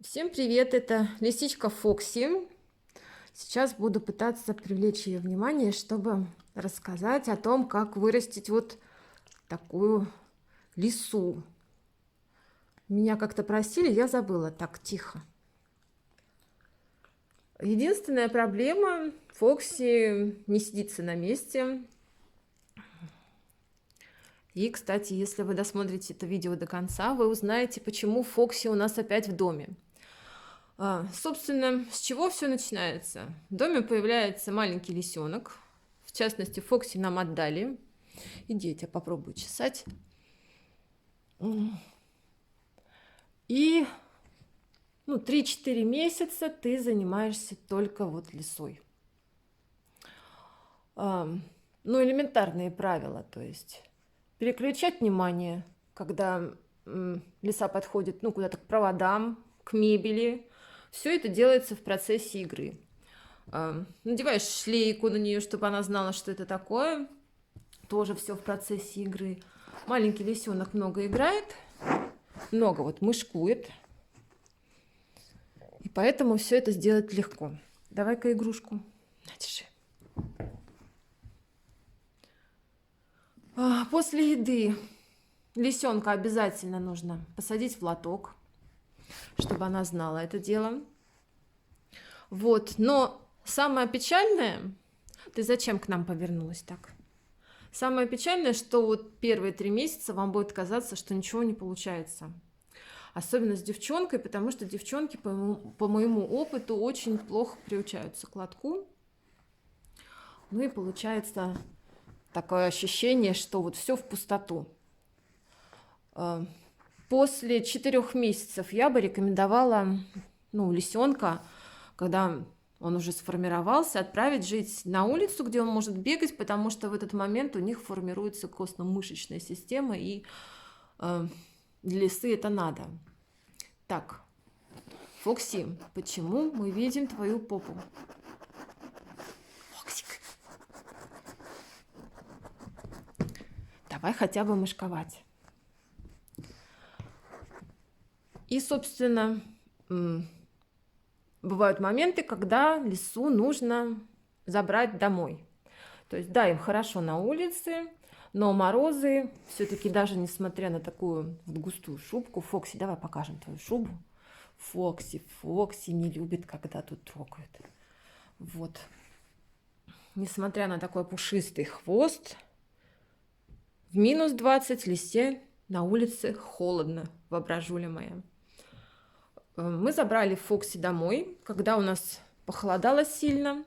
Всем привет, это лисичка Фокси. Сейчас буду пытаться привлечь ее внимание, чтобы рассказать о том, как вырастить вот такую лису. Меня как-то просили, я забыла. Так, тихо. Единственная проблема, Фокси не сидится на месте. И, кстати, если вы досмотрите это видео до конца, вы узнаете, почему Фокси у нас опять в доме. Собственно, с чего все начинается? В доме появляется маленький лисенок. В частности, Фокси нам отдали. Иди, я тебя попробую чесать. И 3-4 месяца ты занимаешься только вот лисой. Элементарные правила, то есть переключать внимание, когда лиса подходит куда-то к проводам, к мебели. Все это делается в процессе игры. Надеваешь шлейку на нее, чтобы она знала, что это такое. Тоже все в процессе игры. Маленький лисенок много играет, много вот мышкует. И поэтому все это сделать легко. Давай-ка игрушку. На, держи. После еды лисенка обязательно нужно посадить в лоток, чтобы она знала это дело. Вот, но самое печальное, ты зачем к нам повернулась так? Самое печальное, что вот первые 3 месяца вам будет казаться, что ничего не получается. Особенно с девчонкой, потому что девчонки, по моему опыту, очень плохо приучаются к лотку. Ну и получается такое ощущение, что вот все в пустоту. После 4 месяцев я бы рекомендовала лисенка, когда он уже сформировался, отправить жить на улицу, где он может бегать, потому что в этот момент у них формируется костно-мышечная система, и для лисы это надо. Так, Фокси, почему мы видим твою попу? Фоксик, давай хотя бы мышковать. И, собственно, бывают моменты, когда лису нужно забрать домой. То есть, да, им хорошо на улице, но морозы все-таки, даже несмотря на такую вот густую шубку. Фокси, давай покажем твою шубу. Фокси не любит, когда тут трогают. Вот. Несмотря на такой пушистый хвост, в минус 20 лисе на улице холодно, воображуля моя. Мы забрали Фокси домой, когда у нас похолодало сильно.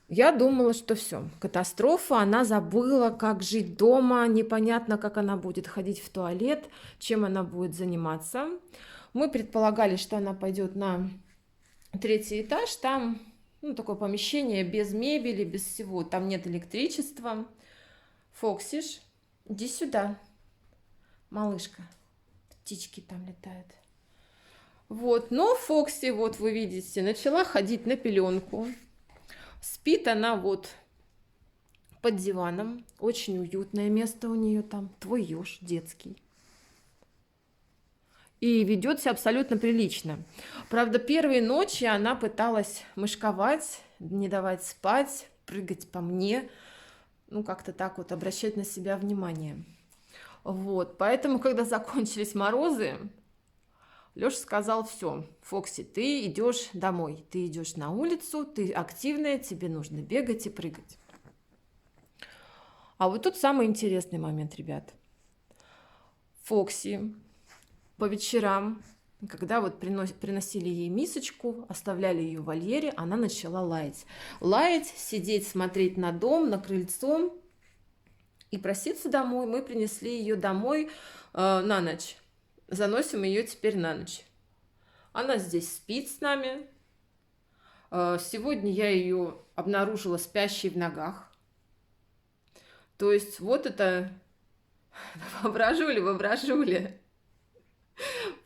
Я думала, что все, катастрофа, она забыла, как жить дома, непонятно, как она будет ходить в туалет, чем она будет заниматься. Мы предполагали, что она пойдет на 3-й этаж, там такое помещение без мебели, без всего, там нет электричества. Фоксиш, иди сюда, малышка, птички там летают. Вот, но Фокси, вот вы видите, начала ходить на пеленку. Спит она вот под диваном. Очень уютное место у нее там. Твой еж детский. И ведет себя абсолютно прилично. Правда, первые ночи она пыталась мышковать, не давать спать, прыгать по мне. Как-то так вот обращать на себя внимание. Вот, поэтому, когда закончились морозы, Лёша сказал: все, Фокси, ты идешь домой, ты идешь на улицу, ты активная, тебе нужно бегать и прыгать. А вот тут самый интересный момент, ребят. Фокси по вечерам, когда вот приносили ей мисочку, оставляли ее в вольере, она начала лаять. Лаять, сидеть, смотреть на дом, на крыльцо и проситься домой. Мы принесли ее домой на ночь. Заносим ее теперь на ночь. Она здесь спит с нами. Сегодня я ее обнаружила спящей в ногах. То есть вот это воображуля.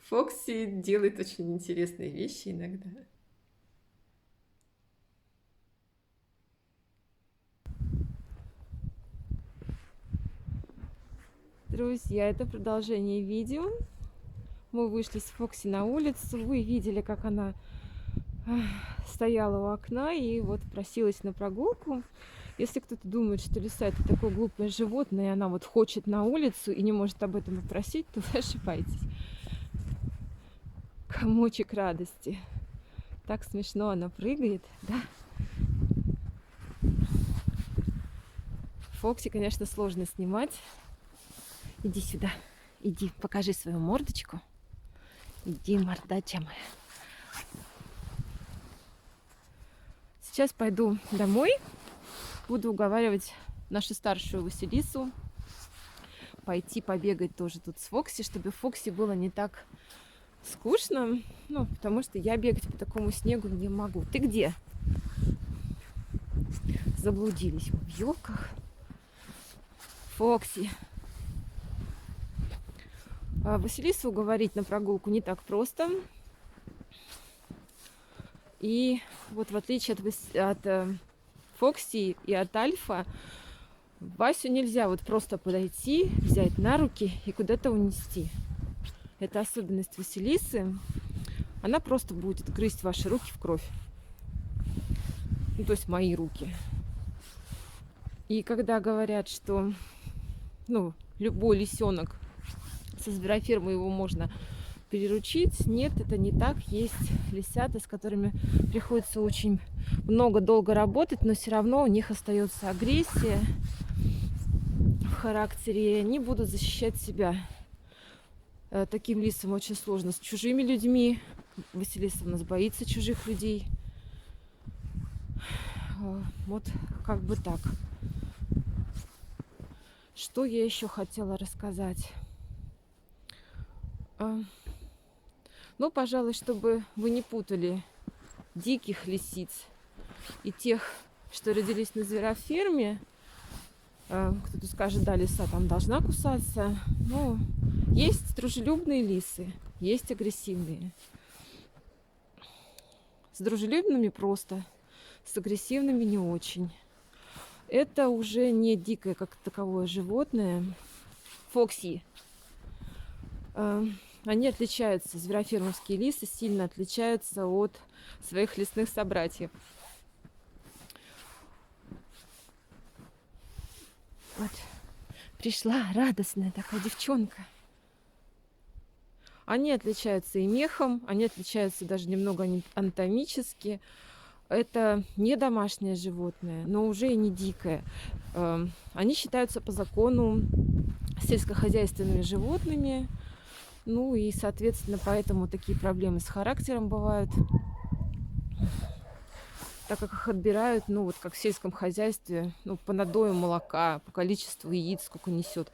Фокси делает очень интересные вещи иногда. Друзья, это продолжение видео. Мы вышли с Фокси на улицу. Вы видели, как она стояла у окна и вот просилась на прогулку. Если кто-то думает, что лиса это такое глупое животное, и она вот хочет на улицу и не может об этом попросить, то вы ошибаетесь. Комочек радости. Так смешно она прыгает, да? Фокси, конечно, сложно снимать. Иди сюда. Иди, покажи свою мордочку. Иди, мордача моя. Сейчас пойду домой. Буду уговаривать нашу старшую Василису пойти побегать тоже тут с Фокси, чтобы Фокси было не так скучно. Ну, потому что я бегать по такому снегу не могу. Ты где? Заблудились мы в елках. Фокси. Василису уговорить на прогулку не так просто. И вот в отличие от Фокси и от Альфа, Васю нельзя вот просто подойти, взять на руки и куда-то унести. Это особенность Василисы. Она просто будет грызть ваши руки в кровь. Ну, то есть мои руки. И когда говорят, что любой лисенок со зверофермы его можно переручить, нет, это не так. Есть лисята, с которыми приходится очень долго работать, но все равно у них остается агрессия в характере, и они будут защищать себя. Таким лисам очень сложно с чужими людьми. Василиса у нас боится чужих людей. Вот как бы так. Что я еще хотела рассказать? Пожалуй, чтобы вы не путали диких лисиц и тех, что родились на звероферме. Кто-то скажет, да, лиса там должна кусаться. Но есть дружелюбные лисы, есть агрессивные. С дружелюбными просто, с агрессивными не очень. Это уже не дикое как таковое животное. Фокси. Они отличаются, зверофермовские лисы сильно отличаются от своих лесных собратьев. Вот пришла радостная такая девчонка. Они отличаются и мехом, они отличаются даже немного анатомически. Это не домашнее животное, но уже и не дикое. Они считаются по закону сельскохозяйственными животными. Ну и, соответственно, поэтому такие проблемы с характером бывают. Так как их отбирают, как в сельском хозяйстве, по надою молока, по количеству яиц, сколько несет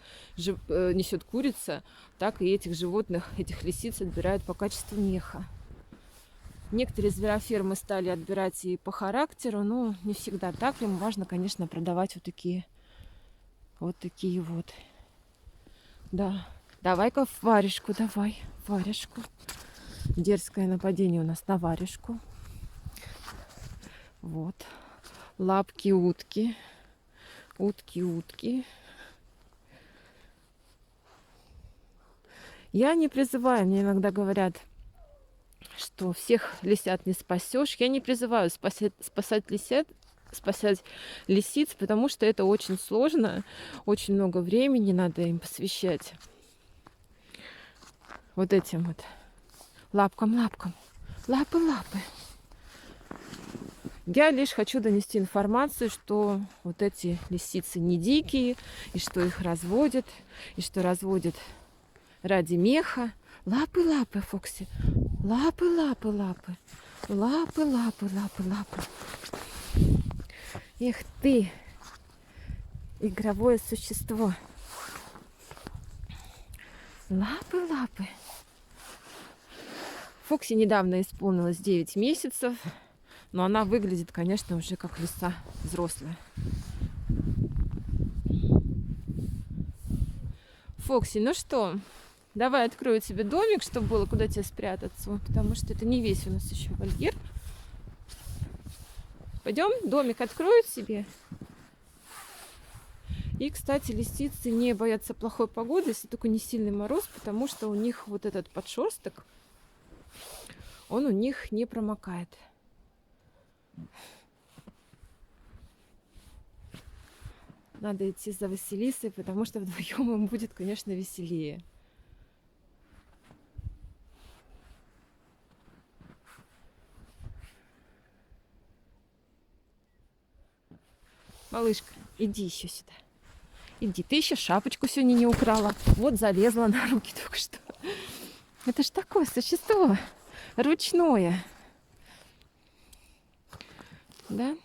курица, так и этих животных, этих лисиц отбирают по качеству меха. Некоторые зверофермы стали отбирать и по характеру, но не всегда так. Им важно, конечно, продавать вот такие вот. Да. Давай-ка варежку, давай, варежку. Дерзкое нападение у нас на варежку. Вот. Лапки утки. Утки. Я не призываю, мне иногда говорят, что всех лисят не спасешь. Я не призываю спасать лисиц, потому что это очень сложно. Очень много времени надо им посвящать. Вот этим вот лапкам. Лапы. Я лишь хочу донести информацию, что вот эти лисицы не дикие, и что их разводят, и что разводят ради меха. Лапы, Фокси. Лапы. Эх ты, игровое существо. Лапы. Фокси недавно исполнилось 9 месяцев, но она выглядит, конечно, уже как лиса взрослая. Фокси, ну что, давай открою тебе домик, чтобы было куда тебе спрятаться, потому что это не весь у нас еще вольер. Пойдем, домик открою себе. И, кстати, лисицы не боятся плохой погоды, если только не сильный мороз, потому что у них вот этот подшерсток, он у них не промокает. Надо идти за Василисой, потому что вдвоем им будет, конечно, веселее. Малышка, иди еще сюда. Иди, ты еще шапочку сегодня не украла. Вот залезла на руки только что. Это ж такое существо ручное. Да?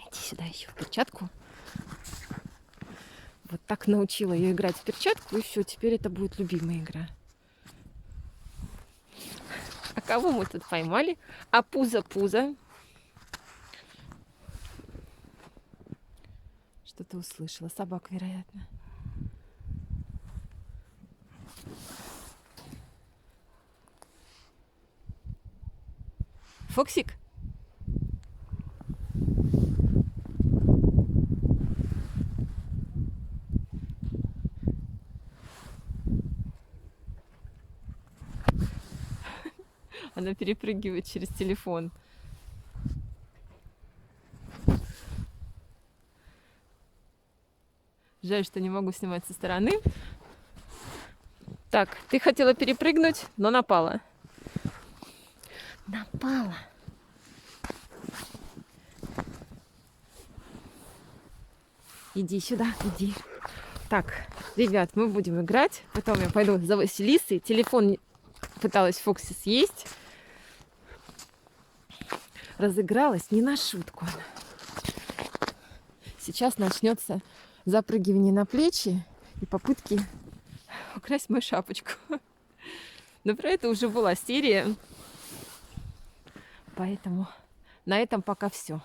Иди сюда еще в перчатку. Вот так научила ее играть в перчатку, и все, теперь это будет любимая игра. А кого мы тут поймали? А Пузо-Пузо. Что-то услышала. Собак, вероятно. Фоксик. Она перепрыгивает через телефон. Жаль, что не могу снимать со стороны. Так, ты хотела перепрыгнуть, но напала. Напала. Иди сюда, иди. Так, ребят, мы будем играть. Потом я пойду за Василисой. Телефон пыталась Фокси съесть. Разыгралась не на шутку. Сейчас начнется запрыгивание на плечи и попытки украсть мою шапочку. Но про это уже была серия. Поэтому на этом пока все.